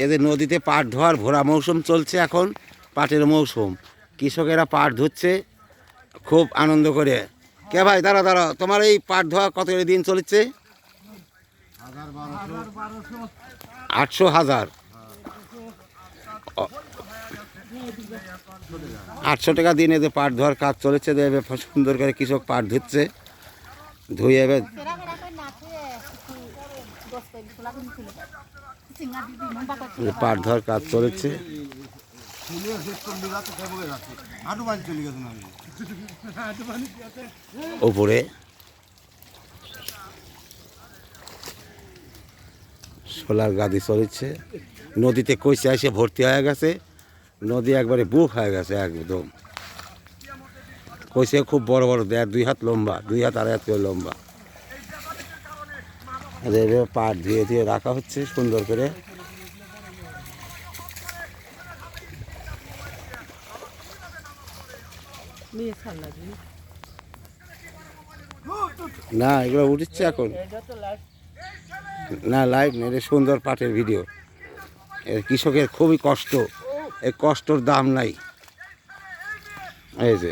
এদের নদীতে পাট ধোয়ার ভরা মৌসুম চলছে, এখন পাটের মৌসুম। কৃষকেরা পাট ধুচ্ছে খুব আনন্দ করে। কে ভাই দাঁড়া দাঁড়া, তোমার এই পাট ধোয়া কত করে দিন চলছে? 800 1000 800 টাকা দিন এদের পাট ধোয়ার কাজ চলেছে। সুন্দর করে কৃষক পাট ধুচ্ছে, ধুয়ে এবার পাট ধোয়ার কাজ চলেছে। উপরে সোলার গাদি চলেছে। নদীতে কইসা এসে ভর্তি হয়ে গেছে, নদী একবারে বুক হয়ে গেছে একদম। কইসে খুব বড় বড়, 2 হাত লম্বা, 2 হাত 2.5 হাত করে লম্বা। পাট ধুয়ে ধুয়ে রাখা হচ্ছে সুন্দর করে। না এগুলো উঠছে এখন, না লাইভ না, এটা সুন্দর পাটের ভিডিও। এর কৃষকের খুবই কষ্ট, এই কষ্টর দাম নাই। এই যে